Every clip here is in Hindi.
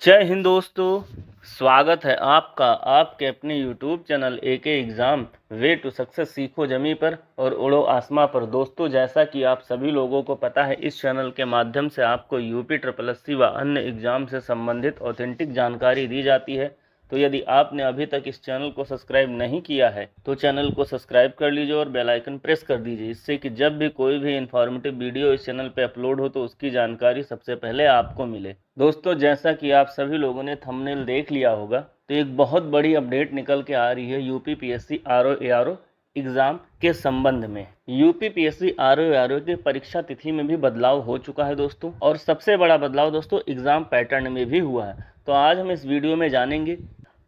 जय हिंद दोस्तों। स्वागत है आपका आपके अपने YouTube channel AK exam way to success सीखो जमी पर और उड़ो आसमां पर। दोस्तों, जैसा कि आप सभी लोगों को पता है, इस चैनल के माध्यम से आपको यूपी ट्रिपल एससी व अन्य एग्ज़ाम से संबंधित ऑथेंटिक जानकारी दी जाती है। तो यदि आपने अभी तक इस चैनल को सब्सक्राइब नहीं किया है तो चैनल को सब्सक्राइब कर लीजिए और बेल आइकन प्रेस कर दीजिए, इससे कि जब भी कोई भी इन्फॉर्मेटिव वीडियो इस चैनल पे अपलोड हो तो उसकी जानकारी सबसे पहले आपको मिले। दोस्तों, जैसा कि आप सभी लोगों ने थंबनेल देख लिया होगा, तो एक बहुत बड़ी अपडेट निकल के आ रही है UP PSC RO ARO exam के संबंध में। यूपी पीएससी आरओ एआरओ की परीक्षा तिथि में भी बदलाव हो चुका है दोस्तों, और सबसे बड़ा बदलाव दोस्तों एग्ज़ाम पैटर्न में भी हुआ है। तो आज हम इस वीडियो में जानेंगे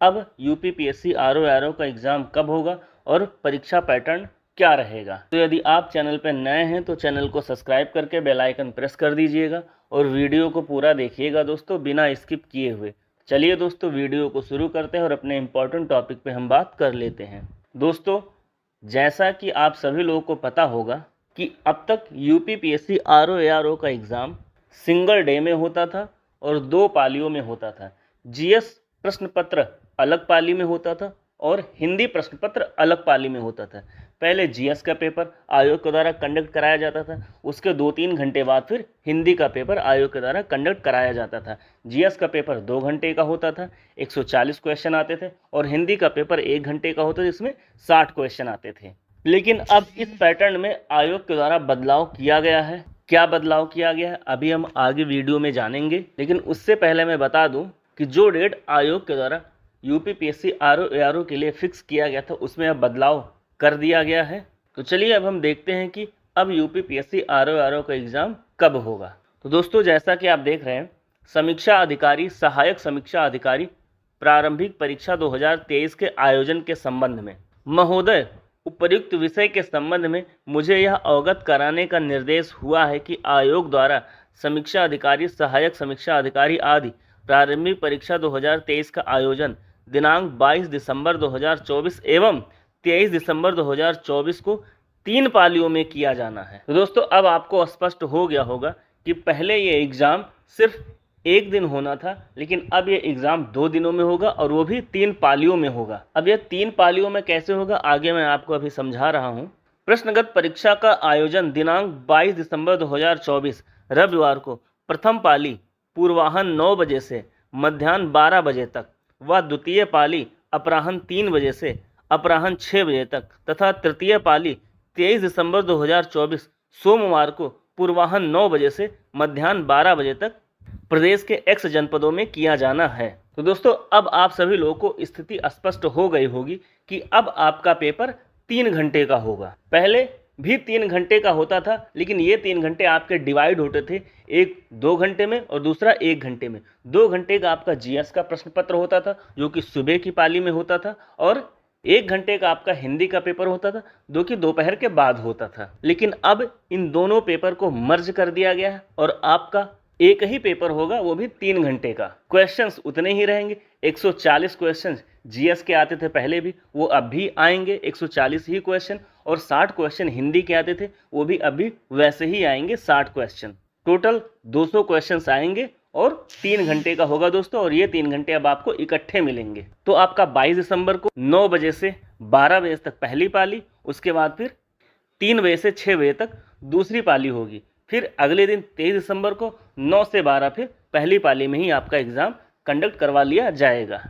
अब यूपी पीएससी आरओ एआरओ का एग्ज़ाम कब होगा और परीक्षा पैटर्न क्या रहेगा। तो यदि आप चैनल पर नए हैं तो चैनल को सब्सक्राइब करके बेल आइकन प्रेस कर दीजिएगा और वीडियो को पूरा देखिएगा दोस्तों, बिना स्किप किए हुए। चलिए दोस्तों, वीडियो को शुरू करते हैं और अपने इम्पोर्टेंट टॉपिक पे हम बात कर लेते हैं। दोस्तों, जैसा कि आप सभी लोगों को पता होगा कि अब तक यूपी पीएससी आरओ एआरओ का एग्ज़ाम सिंगल डे में होता था और 2 पालियों में होता था। जीएस प्रश्न पत्र अलग पाली में होता था और हिंदी प्रश्न पत्र अलग पाली में होता था। पहले जीएस का पेपर आयोग के द्वारा कंडक्ट कराया जाता था, उसके 2-3 घंटे बाद फिर हिंदी का पेपर आयोग के द्वारा कंडक्ट कराया जाता था। जीएस का पेपर 2 घंटे का होता था, 140 क्वेश्चन आते थे, और हिंदी का पेपर 1 घंटे का होता था, जिसमें 60 क्वेश्चन आते थे। लेकिन अब इस पैटर्न में आयोग के द्वारा बदलाव किया गया है। क्या बदलाव किया गया है अभी हम आगे वीडियो में जानेंगे, लेकिन उससे पहले मैं बता दूं कि जो डेट आयोग के द्वारा यूपी पीएससी आरओ एआरओ के लिए फिक्स किया गया था उसमें अब बदलाव कर दिया गया है। तो चलिए अब हम देखते हैं कि अब यूपी पीएससी आरओ एआरओ का एग्ज़ाम कब होगा। तो दोस्तों, जैसा कि आप देख रहे हैं, समीक्षा अधिकारी सहायक समीक्षा अधिकारी प्रारंभिक परीक्षा 2023 के आयोजन के संबंध में महोदय, उपर्युक्त विषय के संबंध में मुझे यह अवगत कराने का निर्देश हुआ है कि आयोग द्वारा समीक्षा अधिकारी सहायक समीक्षा अधिकारी आदि प्रारंभिक परीक्षा 2023 का आयोजन दिनांक 22 दिसंबर 2024 एवं 23 दिसंबर 2024 को 3 पालियों में किया जाना है। तो दोस्तों, अब आपको स्पष्ट हो गया होगा कि पहले ये एग्ज़ाम सिर्फ 1 दिन होना था, लेकिन अब ये एग्ज़ाम 2 दिनों में होगा और वो भी 3 पालियों में होगा। अब ये 3 पालियों में कैसे होगा आगे मैं आपको अभी समझा रहा हूँ। प्रश्नगत परीक्षा का आयोजन दिनांक 22 दिसंबर 2024 रविवार को प्रथम पाली पूर्वाह्न 9 बजे से मध्याह्न 12 बजे तक व द्वितीय पाली अपराह्न 3 बजे से अपराह्न 6 बजे तक तथा तृतीय पाली 23 दिसंबर 2024 सोमवार को पूर्वाह्न 9 बजे से मध्याह्न 12 बजे तक प्रदेश के X जनपदों में किया जाना है। तो दोस्तों, अब आप सभी लोगों को स्थिति स्पष्ट हो गई होगी कि अब आपका पेपर 3 घंटे का होगा। पहले भी 3 घंटे का होता था, लेकिन ये 3 घंटे आपके डिवाइड होते थे, एक 2 घंटे में और दूसरा 1 घंटे में। 2 घंटे का आपका जीएस का प्रश्न पत्र होता था जो कि सुबह की पाली में होता था, और 1 घंटे का आपका हिंदी का पेपर होता था जो कि दोपहर के बाद होता था। लेकिन अब इन दोनों पेपर को मर्ज कर दिया गया है और आपका एक ही पेपर होगा, वो भी 3 घंटे का। क्वेश्चंस उतने ही रहेंगे, 140 क्वेश्चंस जीएस के आते थे पहले भी, वो अब भी आएंगे 140 ही क्वेश्चन, और 60 क्वेश्चन हिंदी के आते थे वो भी अभी वैसे ही आएंगे 60 क्वेश्चन। टोटल 200 क्वेश्चंस आएंगे और 3 घंटे का होगा दोस्तों, और ये 3 घंटे अब आपको इकट्ठे मिलेंगे। तो आपका 22 दिसंबर को 9 बजे से 12 बजे तक पहली पाली, उसके बाद फिर 3 बजे से 6 बजे तक दूसरी पाली होगी, फिर अगले दिन 23 दिसंबर को 9 से 12 फिर पहली पाली में ही आपका एग्ज़ाम कंडक्ट करवा लिया जाएगा।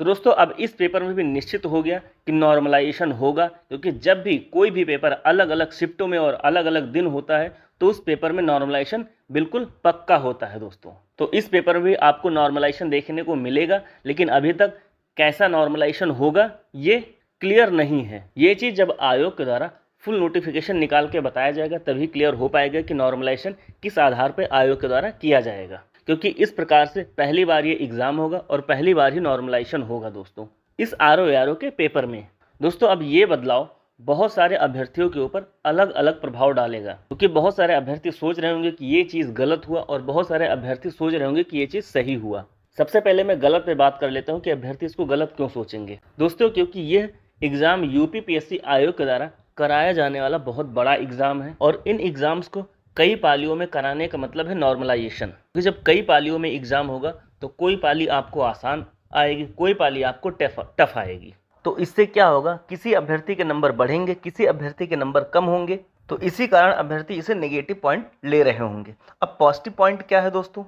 तो दोस्तों, अब इस पेपर में भी निश्चित हो गया कि नॉर्मलाइजेशन होगा, क्योंकि जब भी कोई भी पेपर अलग अलग शिफ्टों में और अलग अलग दिन होता है तो उस पेपर में नॉर्मलाइजेशन बिल्कुल पक्का होता है दोस्तों। तो इस पेपर में भी आपको नॉर्मलाइजेशन देखने को मिलेगा, लेकिन अभी तक कैसा नॉर्मलाइजेशन होगा ये क्लियर नहीं है। ये चीज़ जब आयोग के द्वारा फुल नोटिफिकेशन निकाल के बताया जाएगा तभी क्लियर हो पाएगा कि नॉर्मलाइजेशन किस आधार पर आयोग के द्वारा किया जाएगा, क्योंकि इस प्रकार से पहली बार ये एग्ज़ाम होगा और पहली बार ही नॉर्मलाइजेशन होगा दोस्तों इस आरओ एआरओ के पेपर में। दोस्तों, अब ये बदलाव बहुत सारे अभ्यर्थियों के ऊपर अलग अलग प्रभाव डालेगा, क्योंकि बहुत सारे अभ्यर्थी सोच रहे होंगे कि ये चीज़ गलत हुआ और बहुत सारे अभ्यर्थी सोच रहे होंगे कि ये चीज़ सही हुआ। सबसे पहले मैं गलत पे बात कर लेता हूँ कि अभ्यर्थी इसको गलत क्यों सोचेंगे दोस्तों, क्योंकि यह एग्ज़ाम यूपी पीएससी आयोग के द्वारा कराया जाने वाला बहुत बड़ा एग्ज़ाम है, और इन एग्ज़ाम्स को कई पालियों में कराने का मतलब है नॉर्मलाइजेशन। क्योंकि जब कई पालियों में एग्ज़ाम होगा तो कोई पाली आपको आसान आएगी, कोई पाली आपको टफ आएगी। तो इससे क्या होगा, किसी अभ्यर्थी के नंबर बढ़ेंगे, किसी अभ्यर्थी के नंबर कम होंगे, तो इसी कारण अभ्यर्थी इसे नेगेटिव पॉइंट ले रहे होंगे। अब पॉजिटिव पॉइंट क्या है दोस्तों?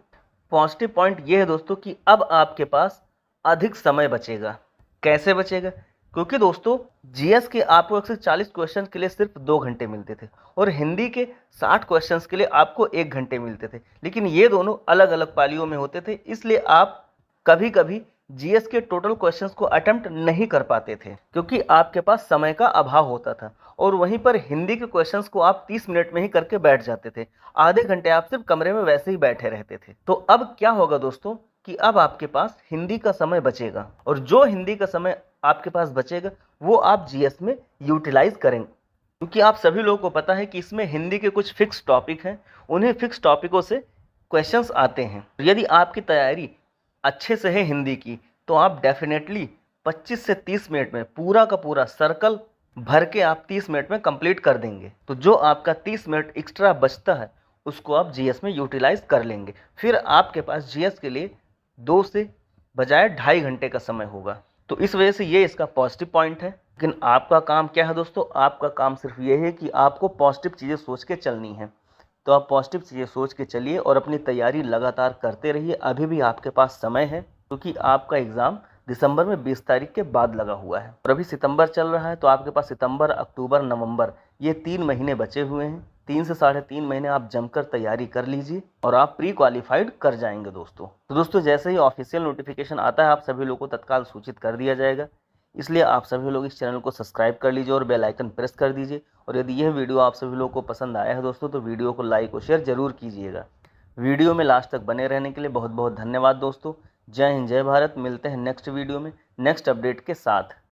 पॉजिटिव पॉइंट ये है दोस्तों कि अब आपके पास अधिक समय बचेगा। कैसे बचेगा? क्योंकि दोस्तों जीएस के आपको 140 क्वेश्चन के लिए सिर्फ 2 घंटे मिलते थे और हिंदी के 60 क्वेश्चन के लिए आपको 1 घंटे मिलते थे, लेकिन ये दोनों अलग अलग पालियों में होते थे, इसलिए आप कभी कभी जीएस के टोटल क्वेश्चंस को अटेम्प्ट नहीं कर पाते थे क्योंकि आपके पास समय का अभाव होता था। और वहीं पर हिंदी के क्वेश्चंस को आप 30 मिनट में ही करके बैठ जाते थे, आधे घंटे आप सिर्फ कमरे में वैसे ही बैठे रहते थे। तो अब क्या होगा दोस्तों कि अब आपके पास हिंदी का समय बचेगा और जो हिंदी का समय आपके पास बचेगा वो आप जीएस में यूटिलाइज करेंगे, क्योंकि आप सभी लोगों को पता है कि इसमें हिंदी के कुछ फिक्स टॉपिक हैं, उन्हें फिक्स टॉपिकों से क्वेश्चंस आते हैं। यदि आपकी तैयारी अच्छे से है हिंदी की तो आप डेफिनेटली 25 से 30 मिनट में पूरा का पूरा सर्कल भर के आप 30 मिनट में कंप्लीट कर देंगे। तो जो आपका 30 मिनट एक्स्ट्रा बचता है उसको आप जीएस में यूटिलाइज कर लेंगे। फिर आपके पास जीएस के लिए 2 से बजाय 2.5 घंटे का समय होगा। तो इस वजह से ये इसका पॉजिटिव पॉइंट है। लेकिन आपका काम क्या है दोस्तों? आपका काम सिर्फ ये है कि आपको पॉजिटिव चीज़ें सोच के चलनी है। तो आप पॉजिटिव चीज़ें सोच के चलिए और अपनी तैयारी लगातार करते रहिए। अभी भी आपके पास समय है क्योंकि आपका एग्ज़ाम दिसंबर में 20 तारीख के बाद लगा हुआ है और अभी सितंबर चल रहा है, तो आपके पास सितंबर, अक्टूबर, नवंबर ये 3 महीने बचे हुए हैं। 3 से 3.5 महीने आप जमकर तैयारी कर लीजिए और आप प्री क्वालिफाइड कर जाएंगे दोस्तों। तो दोस्तों जैसे ही ऑफिशियल नोटिफिकेशन आता है आप सभी लोगों को तत्काल सूचित कर दिया जाएगा, इसलिए आप सभी लोग इस चैनल को सब्सक्राइब कर लीजिए और बेल आइकन प्रेस कर दीजिए। और यदि यह वीडियो आप सभी लोगों को पसंद आया है दोस्तों तो वीडियो को लाइक और शेयर जरूर कीजिएगा। वीडियो में लास्ट तक बने रहने के लिए बहुत बहुत धन्यवाद दोस्तों। जय हिंद, जय भारत। मिलते हैं नेक्स्ट वीडियो में नेक्स्ट अपडेट के साथ।